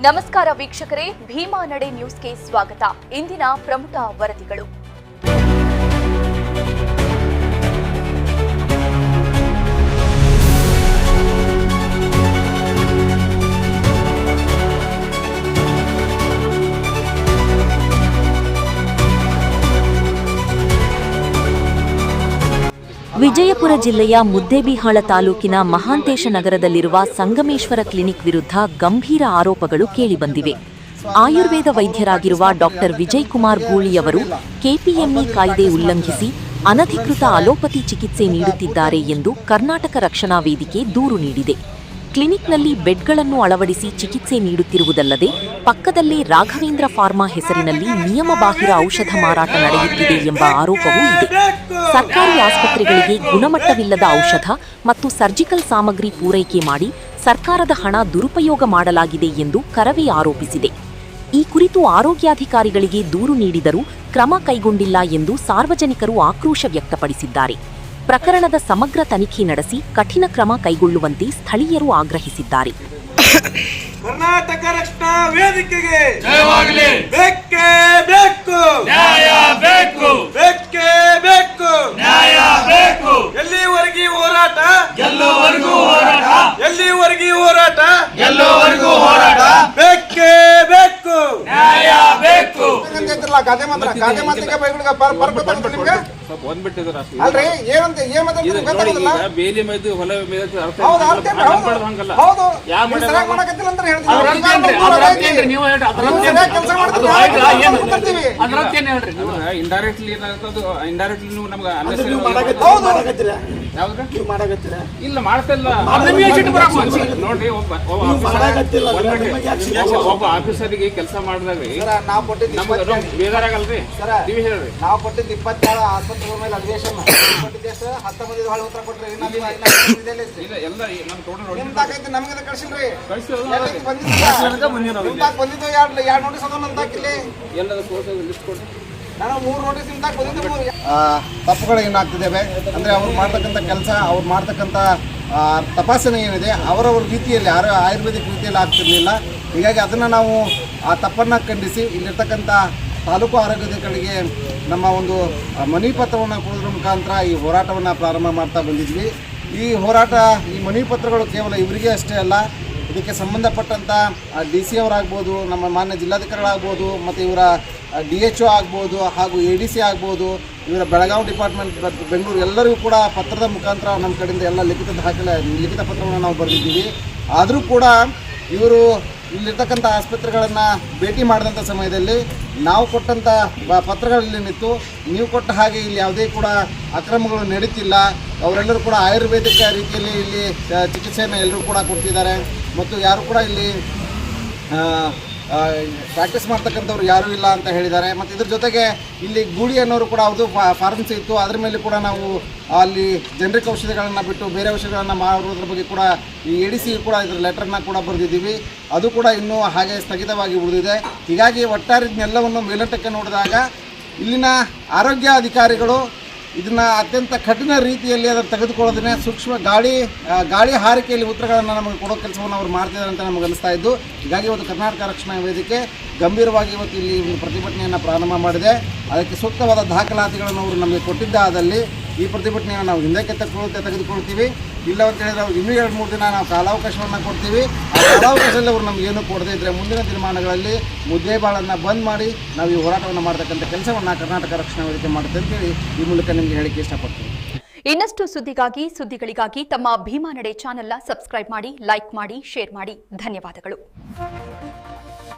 ನಮಸ್ಕಾರ ವೀಕ್ಷಕರೇ, ಭೀಮಾ ನಡೆ ನ್ಯೂಸ್ಗೆ ಸ್ವಾಗತ. ಇಂದಿನ ಪ್ರಮುಖ ವರದಿಗಳು. ವಿಜಯಪುರ ಜಿಲ್ಲೆಯ ಮುದ್ದೇಬಿಹಾಳ ತಾಲೂಕಿನ ಮಹಾಂತೇಶ ನಗರದಲ್ಲಿರುವ ಸಂಗಮೇಶ್ವರ ಕ್ಲಿನಿಕ್ ವಿರುದ್ಧ ಗಂಭೀರ ಆರೋಪಗಳು ಕೇಳಿಬಂದಿವೆ. ಆಯುರ್ವೇದ ವೈದ್ಯರಾಗಿರುವ ಡಾಕ್ಟರ್ ವಿಜಯ್ ಕುಮಾರ್ ಗೂಳಿಯವರು ಕೆಪಿಎಂಇ ಕಾಯ್ದೆ ಉಲ್ಲಂಘಿಸಿ ಅನಧಿಕೃತ ಅಲೋಪತಿ ಚಿಕಿತ್ಸೆ ನೀಡುತ್ತಿದ್ದಾರೆ ಎಂದು ಕರ್ನಾಟಕ ರಕ್ಷಣಾ ವೇದಿಕೆ ದೂರು ನೀಡಿದೆ. ಕ್ಲಿನಿಕ್ನಲ್ಲಿ ಬೆಡ್ಗಳನ್ನು ಅಳವಡಿಸಿ ಚಿಕಿತ್ಸೆ ನೀಡುತ್ತಿರುವುದಲ್ಲದೆ ಪಕ್ಕದಲ್ಲೇ ರಾಘವೇಂದ್ರ ಫಾರ್ಮಾ ಹೆಸರಿನಲ್ಲಿ ನಿಯಮಬಾಹಿರ ಔಷಧ ಮಾರಾಟ ನಡೆಯುತ್ತಿದೆ ಎಂಬ ಆರೋಪವೂ ಇದೆ. ಸರ್ಕಾರಿ ಆಸ್ಪತ್ರೆಗಳಿಗೆ ಗುಣಮಟ್ಟವಿಲ್ಲದ ಔಷಧ ಮತ್ತು ಸರ್ಜಿಕಲ್ ಸಾಮಗ್ರಿ ಪೂರೈಕೆ ಮಾಡಿ ಸರ್ಕಾರದ ಹಣ ದುರುಪಯೋಗ ಮಾಡಲಾಗಿದೆ ಎಂದು ಕರವೇ ಆರೋಪಿಸಿದೆ. ಈ ಕುರಿತು ಆರೋಗ್ಯಾಧಿಕಾರಿಗಳಿಗೆ ದೂರು ನೀಡಿದರೂ ಕ್ರಮ ಕೈಗೊಂಡಿಲ್ಲ ಎಂದು ಸಾರ್ವಜನಿಕರು ಆಕ್ರೋಶ ವ್ಯಕ್ತಪಡಿಸಿದ್ದಾರೆ. ಪ್ರಕರಣದ ಸಮಗ್ರ ತನಿಖೆ ನಡೆಸಿ ಕಠಿಣ ಕ್ರಮ ಕೈಗೊಳ್ಳುವಂತೆ ಸ್ಥಳೀಯರು ಆಗ್ರಹಿಸಿದ್ದಾರೆ. ಕರ್ನಾಟಕ ರಕ್ಷಣಾ ವೇದಿಕೆಗೆ ಜಯವಾಗಲಿ. ಬೇಕೇ ಬೇಕು ನ್ಯಾಯ, ಬೇಕು ಬೇಕೇ ಬೇಕು ನ್ಯಾಯ, ಬೇಕು ಎಲ್ಲಿವರೆಗೂ ಹೋರಾಟ, ಎಲ್ಲೋವರೆಗೂ ಹೋರಾಟ, ಎಲ್ಲಿವರೆಗೂ ಹೋರಾಟ, ಎಲ್ಲೋವರೆಗೂ ಹೋರಾಟ, ಬೇಕೇ ಬೇಕು ನ್ಯಾಯ, ಬೇಕು. ಗಾದೆ ಮಾತಿಗೆ ಬೈಗುಳಿಗೆ ಬರ್ಕೊತಾರೆ ಒಂದ್ಬಿಟ್ಟಿದ್ರ ಅಲ್ರಿ ಏನಂತ ಏನ್ ಮಾತಾಡ್ತೀರಿ ಗೊತ್ತಾಗೋದಿಲ್ಲ. ಬೇಲಿ ಮೈದು ಹೊಲ ಮೇಯ್ದು ಅರ್ಥ ಹೌದು ಅರ್ಥ ಹಂಗಲ್ಲ. ಹೌದು ಯಾವ ಸರಿಯಾಗಿ ಮಾಡಕತ್ತಿಲ್ಲ ಅಂತ ಹೇಳ್ತೀವಿ. ನೀವು ಕೆಲಸ ಮಾಡ್ತೀವಿ ಇಂಡೈರೆಕ್ಟ್ಲಿ ಏನಾಗ್ತದೆ, ಇಂಡೈರೆಕ್ಟ್ಲಿ ನೀವು ನಮ್ಗೆ ಇಲ್ಲ ಮಾಡ್ತಿಲ್ಲ ನೋಡ್ರಿ. ಒಬ್ಬ ಆಫೀಸರಿಗೆ ಕೆಲಸ ಮಾಡಿದಾಗ ಬೇಜಾರಾಗಲ್ರಿ. ನೀವು ಹೇಳ್ರಿ, ನಾವು ಕೊಟ್ಟಿದ್ದು 27 ಆಸ್ಪತ್ರೆಗಳ ಮೇಲೆ ಅಧಿವೇಶನ ಕೊಟ್ಟಿದ್ದೆ. 19 ಹೊಳೆ ಉತ್ತರ ಕೊಟ್ರಿ. ನಮ್ಗೆ ಕಳ್ಸಿಲ್ರಿ. ಬಂದಿದ್ದು 2 ನೋಟಿಸ್ ಅದಾಕಿಲ್ಲಿ. ನಾನು 3 ನೋಟಿಸ್ ಬಂದಿದ್ದು. ತಪ್ಪುಗಳು ಏನಾಗ್ತಿದ್ದೇವೆ ಅಂದರೆ ಅವ್ರು ಮಾಡ್ತಕ್ಕಂಥ ಕೆಲಸ, ಅವ್ರು ಮಾಡ್ತಕ್ಕಂಥ ತಪಾಸಣೆ ಏನಿದೆ ಅವರವ್ರ ರೀತಿಯಲ್ಲಿ ಆಯುರ್ವೇದಿಕ್ ರೀತಿಯಲ್ಲಿ ಆಗ್ತಿರ್ಲಿಲ್ಲ. ಹೀಗಾಗಿ ಅದನ್ನು ನಾವು ಆ ತಪ್ಪನ್ನು ಖಂಡಿಸಿ ಇಲ್ಲಿರ್ತಕ್ಕಂಥ ತಾಲೂಕು ಆರೋಗ್ಯಾಧಿಕಾರಿಗಳಿಗೆ ನಮ್ಮ ಒಂದು ಮನವಿ ಪತ್ರವನ್ನು ಕೊಡೋದ್ರ ಮುಖಾಂತರ ಈ ಹೋರಾಟವನ್ನು ಪ್ರಾರಂಭ ಮಾಡ್ತಾ ಬಂದಿದ್ವಿ. ಈ ಹೋರಾಟ, ಈ ಮನವಿ ಪತ್ರಗಳು ಕೇವಲ ಇವರಿಗೆ ಅಷ್ಟೇ ಅಲ್ಲ, ಇದಕ್ಕೆ ಸಂಬಂಧಪಟ್ಟಂಥ DC ಅವರಾಗ್ಬೋದು, ನಮ್ಮ ಮಾನ್ಯ ಜಿಲ್ಲಾಧಿಕಾರಿಗಳಾಗ್ಬೋದು, ಮತ್ತು ಇವರ DHO ಆಗ್ಬೋದು, ಹಾಗೂ ADC ಆಗ್ಬೋದು, ಇವರ ಬೆಳಗಾವಿ ಡಿಪಾರ್ಟ್ಮೆಂಟ್, ಬೆಂಗಳೂರು, ಎಲ್ಲರಿಗೂ ಕೂಡ ಪತ್ರದ ಮುಖಾಂತರ ನಮ್ಮ ಕಡೆಯಿಂದ ಎಲ್ಲ ಲಿಖಿತ ಪತ್ರವನ್ನು ನಾವು ಬರೆದಿದ್ದೀವಿ. ಆದರೂ ಕೂಡ ಇವರು ಇಲ್ಲಿರ್ತಕ್ಕಂಥ ಆಸ್ಪತ್ರೆಗಳನ್ನು ಭೇಟಿ ಮಾಡಿದಂಥ ಸಮಯದಲ್ಲಿ ನಾವು ಕೊಟ್ಟಂಥ ಪತ್ರಗಳಲ್ಲಿ ನಿಂತು ನೀವು ಕೊಟ್ಟ ಹಾಗೆ ಇಲ್ಲಿ ಯಾವುದೇ ಕೂಡ ಅಕ್ರಮಗಳು ನಡೀತಿಲ್ಲ, ಅವರೆಲ್ಲರೂ ಕೂಡ ಆಯುರ್ವೇದಿಕ ರೀತಿಯಲ್ಲಿ ಇಲ್ಲಿ ಚಿಕಿತ್ಸೆಯನ್ನು ಎಲ್ಲರೂ ಕೂಡ ಕೊಡ್ತಿದ್ದಾರೆ, ಮತ್ತು ಯಾರು ಕೂಡ ಇಲ್ಲಿ ಪ್ರಾಕ್ಟೀಸ್ ಮಾಡ್ತಕ್ಕಂಥವ್ರು ಯಾರೂ ಇಲ್ಲ ಅಂತ ಹೇಳಿದ್ದಾರೆ. ಮತ್ತು ಇದ್ರ ಜೊತೆಗೆ ಇಲ್ಲಿ ಗೂಳಿ ಅನ್ನೋರು ಕೂಡ ಅವ್ರದ್ದು ಫಾರ್ಮಸಿ ಇತ್ತು, ಅದ್ರ ಮೇಲೆ ಕೂಡ ನಾವು ಅಲ್ಲಿ ಜನರಿಕ್ ಔಷಧಿಗಳನ್ನು ಬಿಟ್ಟು ಬೇರೆ ಔಷಧಿಗಳನ್ನು ಮಾಡೋದ್ರ ಬಗ್ಗೆ ಕೂಡ ಈ ADC ಕೂಡ ಇದ್ರ ಲೆಟರ್ನ ಕೂಡ ಬರೆದಿದ್ದೀವಿ. ಅದು ಕೂಡ ಇನ್ನೂ ಹಾಗೆ ಸ್ಥಗಿತವಾಗಿ ಉಳಿದಿದೆ. ಹೀಗಾಗಿ ಒಟ್ಟಾರೆ ಇದನ್ನೆಲ್ಲವನ್ನು ಮೇಲ್ನೋಟಕ್ಕೆ ನೋಡಿದಾಗ ಇಲ್ಲಿನ ಆರೋಗ್ಯ ಅಧಿಕಾರಿಗಳು ಇದನ್ನು ಅತ್ಯಂತ ಕಠಿಣ ರೀತಿಯಲ್ಲಿ ಅದನ್ನು ತೆಗೆದುಕೊಳ್ಳೋದನ್ನೇ ಸೂಕ್ಷ್ಮ ಗಾಳಿ ಹಾರಿಕೆಯಲ್ಲಿ ಉತ್ತರಗಳನ್ನು ನಮಗೆ ಕೊಡೋ ಕೆಲಸವನ್ನು ಅವರು ಮಾಡ್ತಿದ್ದಾರೆ ಅಂತ ನಮಗೆ ಅನಿಸ್ತಾ ಇದ್ದು. ಹೀಗಾಗಿ ಇವತ್ತು ಕರ್ನಾಟಕ ರಕ್ಷಣಾ ವೇದಿಕೆ ಗಂಭೀರವಾಗಿ ಇವತ್ತು ಇಲ್ಲಿ ಒಂದು ಪ್ರತಿಭಟನೆಯನ್ನು ಪ್ರಾರಂಭ ಮಾಡಿದೆ. ಅದಕ್ಕೆ ಸೂಕ್ತವಾದ ದಾಖಲಾತಿಗಳನ್ನು ಅವರು ನಮಗೆ ಕೊಟ್ಟಿದ್ದಾದಲ್ಲಿ ಈ ಪ್ರತಿಭಟನೆಯನ್ನು ನಾವು ಹಿಂದಕ್ಕೆ ತೆಗೆದುಕೊಳ್ತೀವಿ. ಇಲ್ಲ ಅಂತ ಹೇಳಿದ್ರೆ ಅವ್ರು ಇನ್ನೂ 2-3 ದಿನ ನಾವು ಕಾಲಾವಕಾಶವನ್ನು ಕೊಡ್ತೀವಿ. ಆ ಕಾಲಾವಕಾಶದಲ್ಲಿ ಅವರು ನಮಗೇನು ಕೊಡದೇ ಇದ್ದರೆ ಮುಂದಿನ ದಿನಮಾನಗಳಲ್ಲಿ ಮುದ್ದೇಬಾಳನ್ನು ಬಂದ್ ಮಾಡಿ ನಾವು ಈ ಹೋರಾಟವನ್ನು ಮಾಡತಕ್ಕಂಥ ಕೆಲಸವನ್ನು ಕರ್ನಾಟಕ ರಕ್ಷಣಾ ವೇದಿಕೆ ಮಾಡುತ್ತೆ ಅಂತೇಳಿ ಈ ಮೂಲಕ ನಿಮಗೆ ಹೇಳಿಕೆ ಇಷ್ಟಪಡ್ತೀನಿ. ಇನ್ನಷ್ಟು ಸುದ್ದಿಗಳಿಗಾಗಿ ತಮ್ಮ ಭೀಮಾ ನಡೆ ಚಾನೆಲ್ನ ಸಬ್ಸ್ಕ್ರೈಬ್ ಮಾಡಿ, ಲೈಕ್ ಮಾಡಿ, ಶೇರ್ ಮಾಡಿ. ಧನ್ಯವಾದಗಳು.